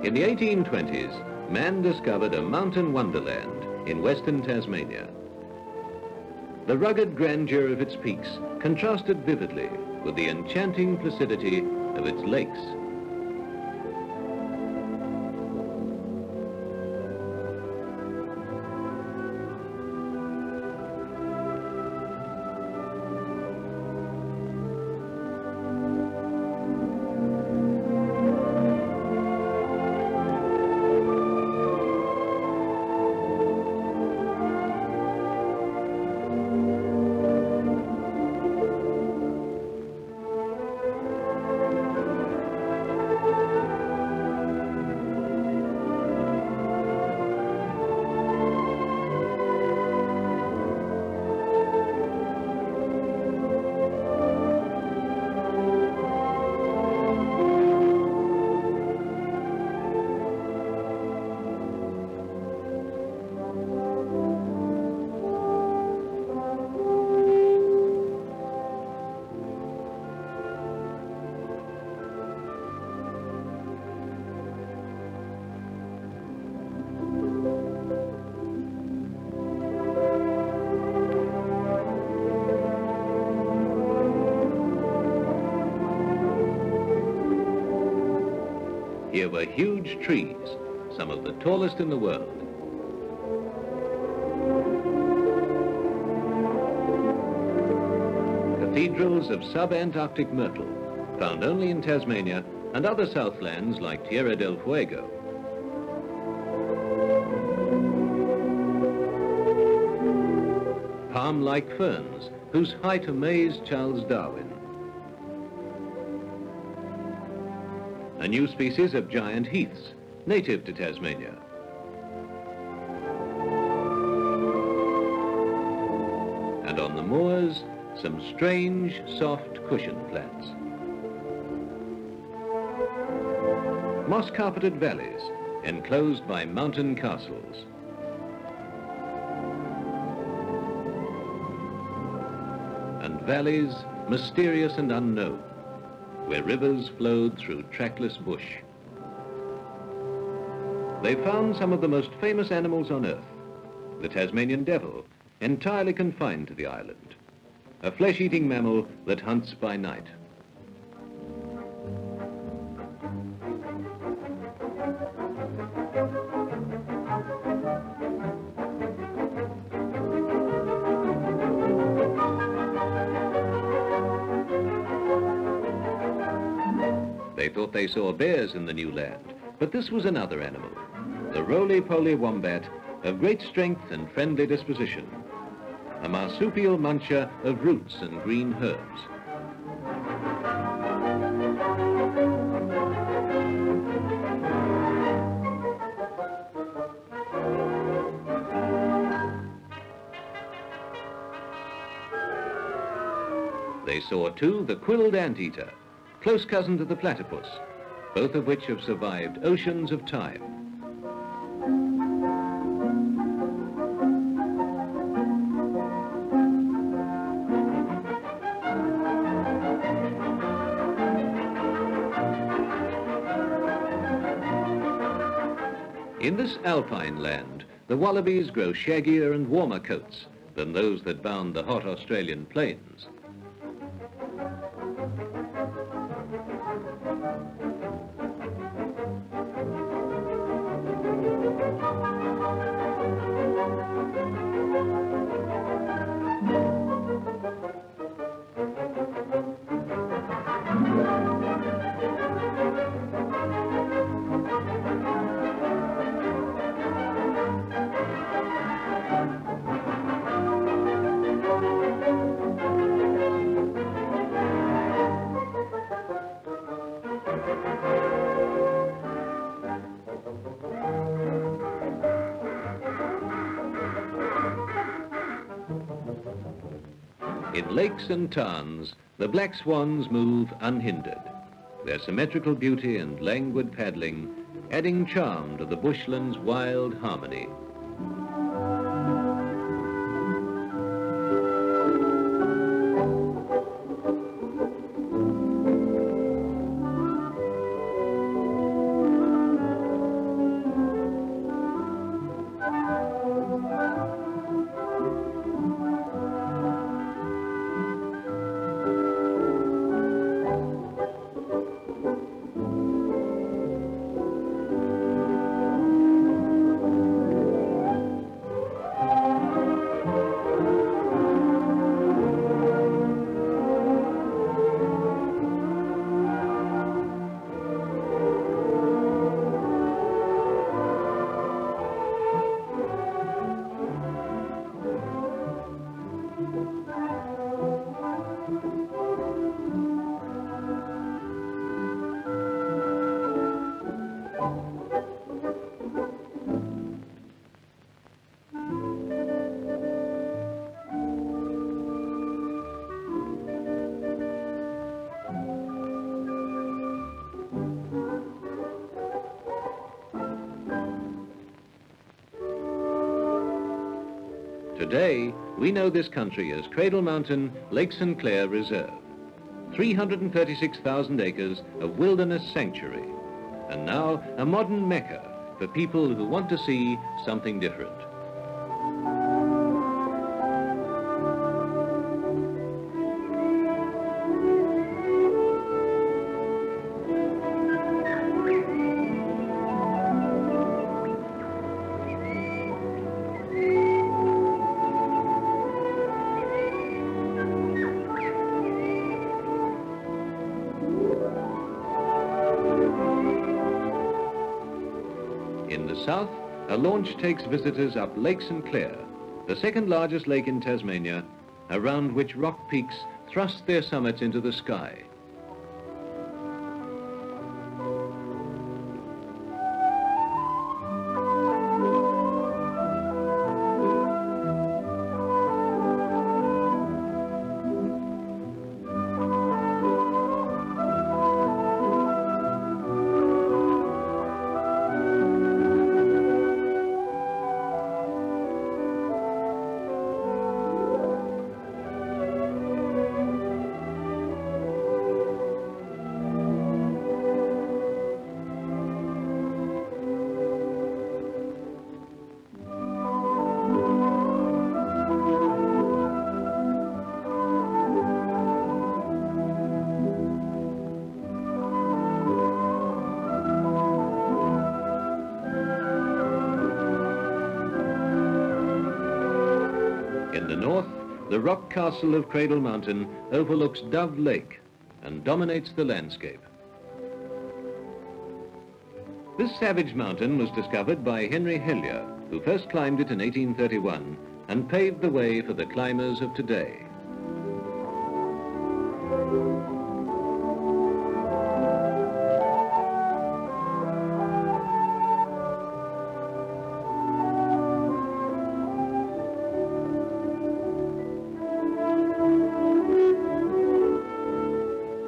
In the 1820s, man discovered a mountain wonderland in western Tasmania. The rugged grandeur of its peaks contrasted vividly with the enchanting placidity of its lakes. Here were huge trees, some of the tallest in the world. Cathedrals of sub-Antarctic myrtle, found only in Tasmania and other southlands like Tierra del Fuego. Palm-like ferns, whose height amazed Charles Darwin. A new species of giant heaths, native to Tasmania. And on the moors, some strange, soft cushion plants. Moss-carpeted valleys, enclosed by mountain castles. And valleys, mysterious and unknown, where rivers flowed through trackless bush. They found some of the most famous animals on Earth, the Tasmanian devil, entirely confined to the island, a flesh-eating mammal that hunts by night. They thought they saw bears in the new land, but this was another animal, the roly-poly wombat, of great strength and friendly disposition, a marsupial muncher of roots and green herbs. They saw too the quilled anteater, close cousin to the platypus, both of which have survived oceans of time. In this alpine land, the wallabies grow shaggier and warmer coats than those that bound the hot Australian plains. In lakes and tarns, the black swans move unhindered, their symmetrical beauty and languid paddling adding charm to the bushland's wild harmony. Today, we know this country as Cradle Mountain Lake St. Clair Reserve. 336,000 acres of wilderness sanctuary, and now a modern mecca for people who want to see something different. In the south, a launch takes visitors up Lake St. Clair, the second largest lake in Tasmania, around which rock peaks thrust their summits into the sky. In the north, the rock castle of Cradle Mountain overlooks Dove Lake and dominates the landscape. This savage mountain was discovered by Henry Hillyer, who first climbed it in 1831 and paved the way for the climbers of today.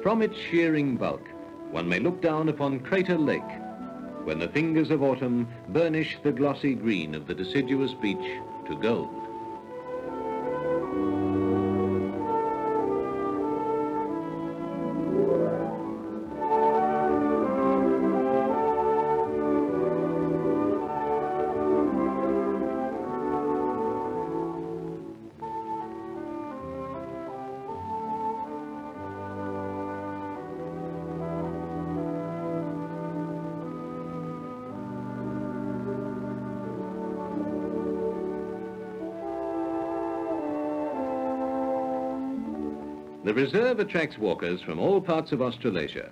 From its sheering bulk, one may look down upon Crater Lake, when the fingers of autumn burnish the glossy green of the deciduous beach to gold. The reserve attracts walkers from all parts of Australasia,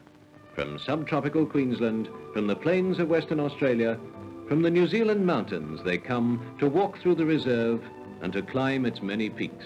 from subtropical Queensland, from the plains of Western Australia, from the New Zealand mountains. They come to walk through the reserve and to climb its many peaks.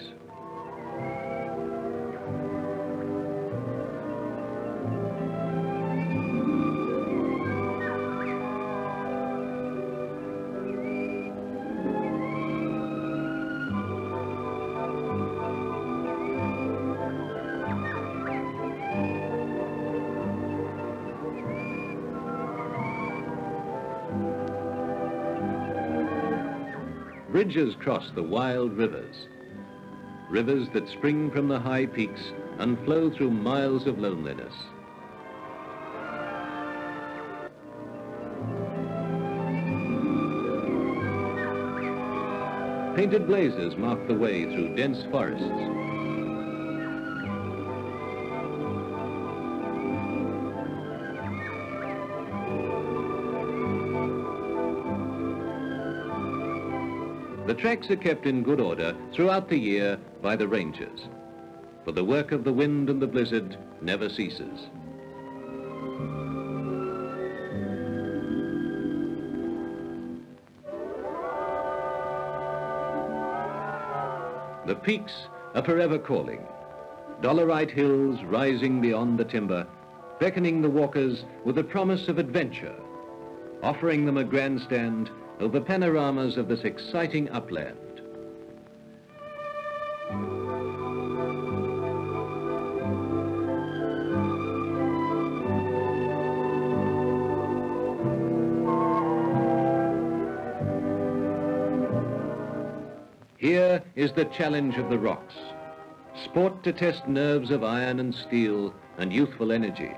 Bridges cross the wild rivers, rivers that spring from the high peaks and flow through miles of loneliness. Painted blazes mark the way through dense forests. The tracks are kept in good order throughout the year by the rangers, for the work of the wind and the blizzard never ceases. The peaks are forever calling. Dolerite hills rising beyond the timber, beckoning the walkers with the promise of adventure, offering them a grandstand over panoramas of this exciting upland. Here is the challenge of the rocks. Sport to test nerves of iron and steel and youthful energy.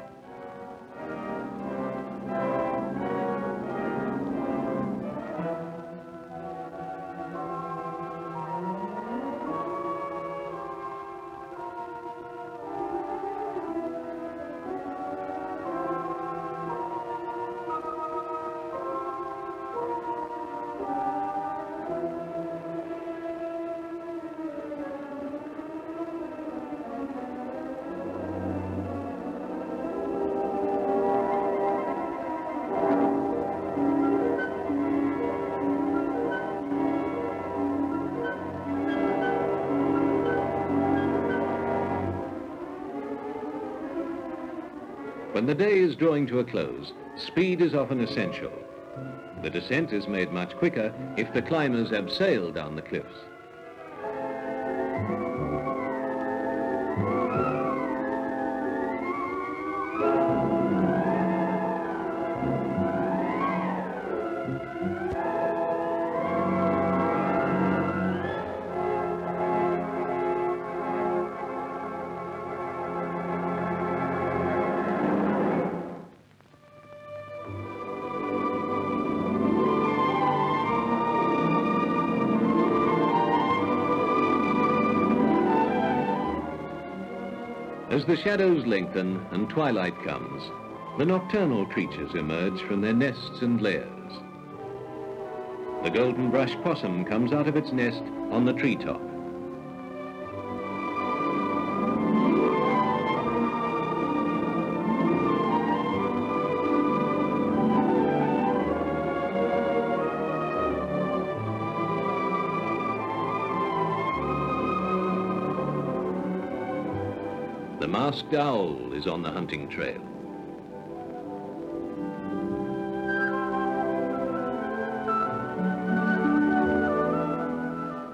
When the day is drawing to a close, speed is often essential. The descent is made much quicker if the climbers abseil down the cliffs. As the shadows lengthen and twilight comes, the nocturnal creatures emerge from their nests and lairs. The golden brush possum comes out of its nest on the treetop. The masked owl is on the hunting trail.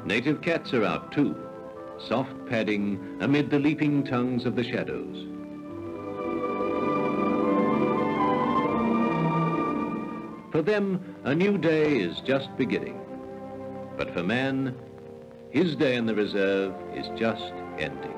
Native cats are out too, soft padding amid the leaping tongues of the shadows. For them, a new day is just beginning. But for man, his day in the reserve is just ending.